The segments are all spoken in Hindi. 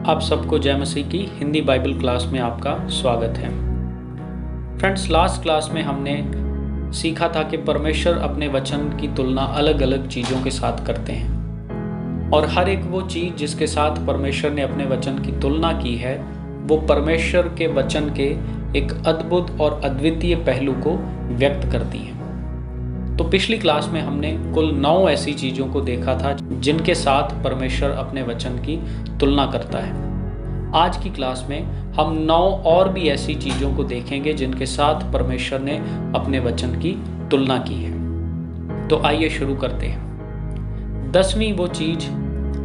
आप सबको जय मसीह की हिंदी बाइबल क्लास में आपका स्वागत है। फ्रेंड्स, लास्ट क्लास में हमने सीखा था कि परमेश्वर अपने वचन की तुलना अलग अलग चीज़ों के साथ करते हैं और हर एक वो चीज़ जिसके साथ परमेश्वर ने अपने वचन की तुलना की है वो परमेश्वर के वचन के एक अद्भुत और अद्वितीय पहलू को व्यक्त करती है। तो पिछली क्लास में हमने कुल 9 ऐसी चीज़ों को देखा था जिनके साथ परमेश्वर अपने वचन की तुलना करता है। आज की क्लास में हम 9 और भी ऐसी चीज़ों को देखेंगे जिनके साथ परमेश्वर ने अपने वचन की तुलना की है। तो आइए शुरू करते हैं। 10वीं वो चीज़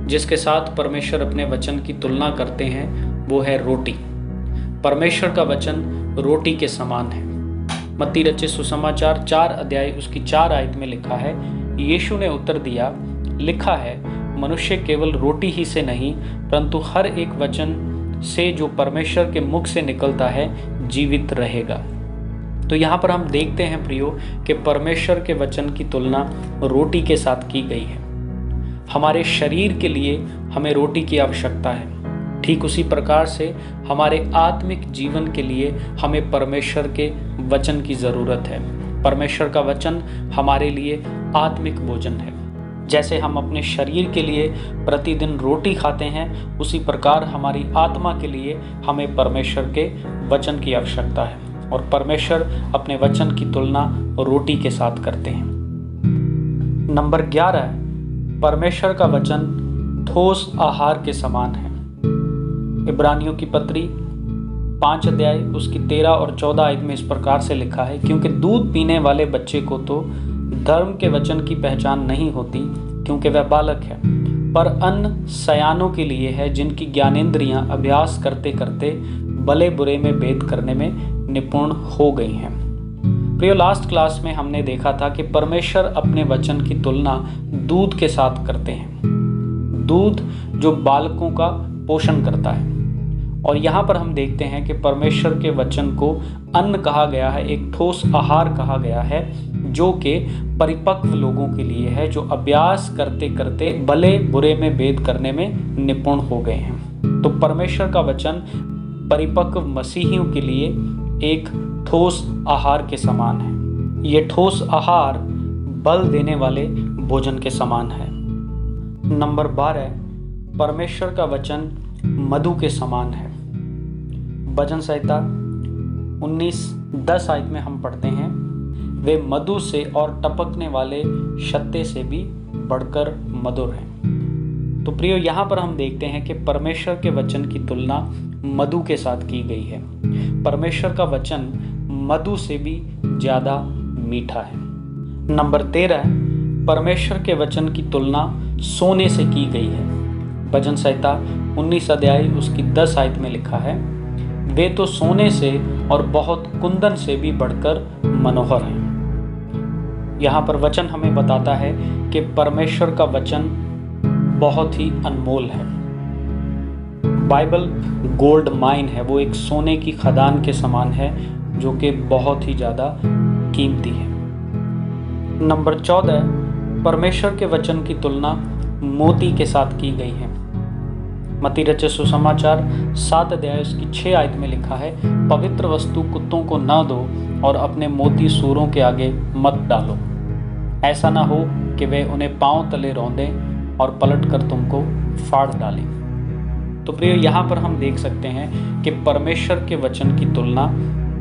जिसके साथ परमेश्वर अपने वचन की तुलना करते हैं वो है रोटी। परमेश्वर का वचन रोटी के समान है। मत्ती रचित सुसमाचार 4 अध्याय उसकी 4 आयत में लिखा है, यीशु ने उत्तर दिया, लिखा है, मनुष्य केवल रोटी ही से नहीं परंतु हर एक वचन से जो परमेश्वर के मुख से निकलता है जीवित रहेगा। तो यहाँ पर हम देखते हैं प्रियो कि परमेश्वर के वचन की तुलना रोटी के साथ की गई है। हमारे शरीर के लिए हमें रोटी की आवश्यकता है, ठीक उसी प्रकार से हमारे आत्मिक जीवन के लिए हमें परमेश्वर के वचन की ज़रूरत है। परमेश्वर का वचन हमारे लिए आत्मिक भोजन है। जैसे हम अपने शरीर के लिए प्रतिदिन रोटी खाते हैं, उसी प्रकार हमारी आत्मा के लिए हमें परमेश्वर के वचन की आवश्यकता है और परमेश्वर अपने वचन की तुलना रोटी के साथ करते हैं। नंबर 11, परमेश्वर का वचन ठोस आहार के समान है। इब्रानियों की पत्री 5 अध्याय उसकी 13 और 14 आयत में इस प्रकार से लिखा है, क्योंकि दूध पीने वाले बच्चे को तो धर्म के वचन की पहचान नहीं होती क्योंकि वह बालक है, पर अन्न सयानों के लिए है जिनकी ज्ञानेंद्रियां अभ्यास करते करते भले बुरे में भेद करने में निपुण हो गई हैं। प्रियो, लास्ट क्लास में हमने देखा था कि परमेश्वर अपने वचन की तुलना दूध के साथ करते हैं। दूध जो बालकों का पोषण करता है। और यहाँ पर हम देखते हैं कि परमेश्वर के वचन को अन्न कहा गया है, एक ठोस आहार कहा गया है जो कि परिपक्व लोगों के लिए है, जो अभ्यास करते करते भले बुरे में भेद करने में निपुण हो गए हैं। तो परमेश्वर का वचन परिपक्व मसीहियों के लिए एक ठोस आहार के समान है। ये ठोस आहार बल देने वाले भोजन के समान है। नंबर 12, परमेश्वर का वचन मधु के समान है। भजन संहिता 19:10 आयत में हम पढ़ते हैं, वे मधु से और टपकने वाले शत्ते से भी बढ़कर मधुर हैं। तो प्रियो, यहाँ पर हम देखते हैं कि परमेश्वर के वचन की तुलना मधु के साथ की गई है। परमेश्वर का वचन मधु से भी ज्यादा मीठा है। नंबर 13, परमेश्वर के वचन की तुलना सोने से की गई है। भजन संहिता 19 अध्याय उसकी 10 आयत में लिखा है, वे तो सोने से और बहुत कुंदन से भी बढ़कर मनोहर हैं। यहाँ पर वचन हमें बताता है कि परमेश्वर का वचन बहुत ही अनमोल है। बाइबल गोल्ड माइन है, वो एक सोने की खदान के समान है जो कि बहुत ही ज़्यादा कीमती है। नंबर 14, परमेश्वर के वचन की तुलना मोती के साथ की गई है। मत्ती रचित सुसमाचार 7 अध्याय उसकी 6 आयत में लिखा है, पवित्र वस्तु कुत्तों को न दो और अपने मोती सूरों के आगे मत डालो, ऐसा ना हो कि वे उन्हें पांव तले रौंदें और पलटकर तुमको फाड़ डालें। तो प्रिय, यहाँ पर हम देख सकते हैं कि परमेश्वर के वचन की तुलना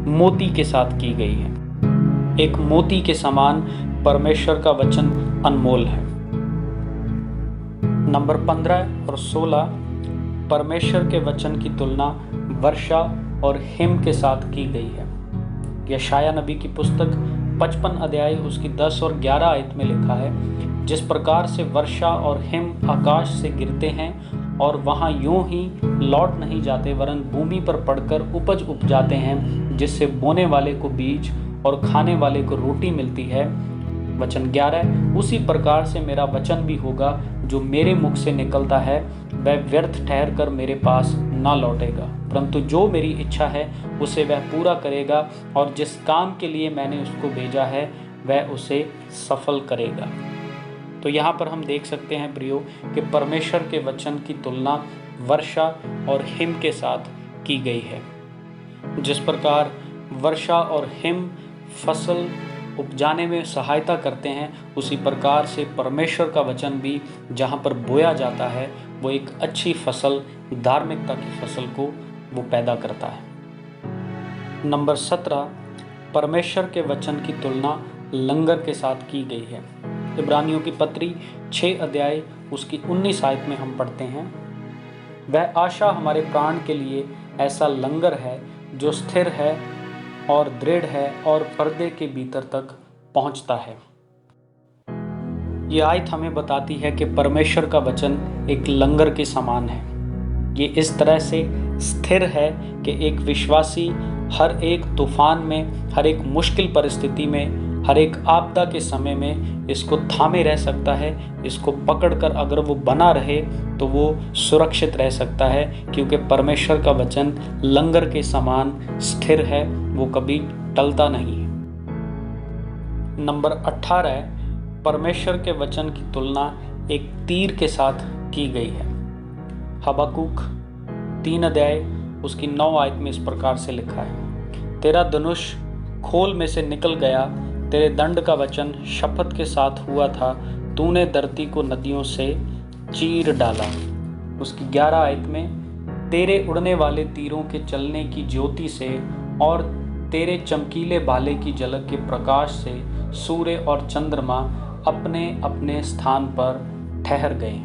मोती के साथ की गई है। एक मोती के समान परमेश्वर का वचन अनमोल है। नंबर 15 और 16, परमेश्वर के वचन की तुलना वर्षा और हिम के साथ की गई है। यशाया नबी की पुस्तक 55 अध्याय उसकी 10 और 11 आयत में लिखा है, जिस प्रकार से वर्षा और हिम आकाश से गिरते हैं और वहां यूं ही लौट नहीं जाते वरन भूमि पर पड़कर उपज उपजाते हैं, जिससे बोने वाले को बीज और खाने वाले को रोटी मिलती है। वचन 11, उसी प्रकार से मेरा वचन भी होगा जो मेरे मुख से निकलता है, वह व्यर्थ ठहर कर मेरे पास ना लौटेगा, परंतु जो मेरी इच्छा है उसे वह पूरा करेगा और जिस काम के लिए मैंने उसको भेजा है वह उसे सफल करेगा। तो यहाँ पर हम देख सकते हैं प्रियो कि परमेश्वर के वचन की तुलना वर्षा और हिम के साथ की गई है। जिस प्रकार वर्षा और हिम फसल उपजाने में सहायता करते हैं, उसी प्रकार से परमेश्वर का वचन भी जहाँ पर बोया जाता है वो एक अच्छी फसल, धार्मिकता की फसल को वो पैदा करता है। नंबर 17, परमेश्वर के वचन की तुलना लंगर के साथ की गई है। इब्रानियों की पत्री 6 अध्याय उसकी 19 आयत में हम पढ़ते हैं, वह आशा हमारे प्राण के लिए ऐसा लंगर है जो स्थिर है और दृढ़ है और पर्दे के भीतर तक पहुंचता है। यह आयत हमें बताती है कि परमेश्वर का वचन एक लंगर के समान है। ये इस तरह से स्थिर है कि एक विश्वासी हर एक तूफान में, हर एक मुश्किल परिस्थिति में, हर एक आपदा के समय में इसको थामे रह सकता है। इसको पकड़कर अगर वो बना रहे तो वो सुरक्षित रह सकता है, क्योंकि परमेश्वर का वचन लंगर के समान स्थिर है, वो कभी टलता नहीं है। नंबर 18, परमेश्वर के वचन की तुलना एक तीर के साथ की गई है। हबक्कूक 3 अध्याय उसकी 9 आयत में इस प्रकार से लिखा है, तेरा धनुष खोल में से निकल गया, तेरे दंड का वचन शपथ के साथ हुआ था, तूने धरती को नदियों से चीर डाला। उसकी 11 आयत में, तेरे उड़ने वाले तीरों के चलने की ज्योति से और तेरे चमकीले भाले की झलक के प्रकाश से सूर्य और चंद्रमा अपने अपने स्थान पर ठहर गए।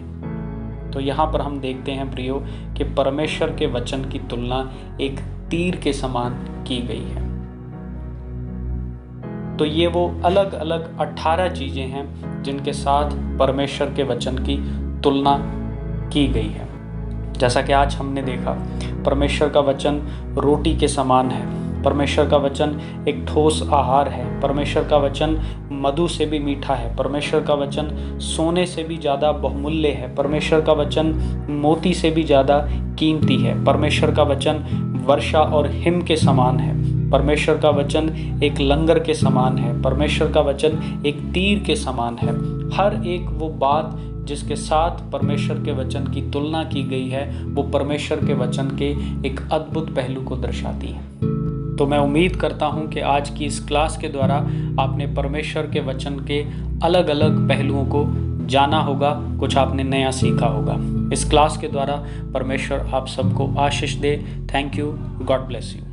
तो यहाँ पर हम देखते हैं प्रियो कि परमेश्वर के वचन की तुलना एक तीर के समान की गई है। तो ये वो अलग अलग 18 चीज़ें हैं जिनके साथ परमेश्वर के वचन की तुलना की गई है। जैसा कि आज हमने देखा, परमेश्वर का वचन रोटी के समान है, परमेश्वर का वचन एक ठोस आहार है, परमेश्वर का वचन मधु से भी मीठा है, परमेश्वर का वचन सोने से भी ज़्यादा बहुमूल्य है, परमेश्वर का वचन मोती से भी ज़्यादा कीमती है, परमेश्वर का वचन वर्षा और हिम के समान है, परमेश्वर का वचन एक लंगर के समान है, परमेश्वर का वचन एक तीर के समान है। हर एक वो बात जिसके साथ परमेश्वर के वचन की तुलना की गई है, वो परमेश्वर के वचन के एक अद्भुत पहलू को दर्शाती है। तो मैं उम्मीद करता हूँ कि आज की इस क्लास के द्वारा आपने परमेश्वर के वचन के अलग अलग पहलुओं को जाना होगा, कुछ आपने नया सीखा होगा। इस क्लास के द्वारा परमेश्वर आप सबको आशीष दे। Thank you, God bless you.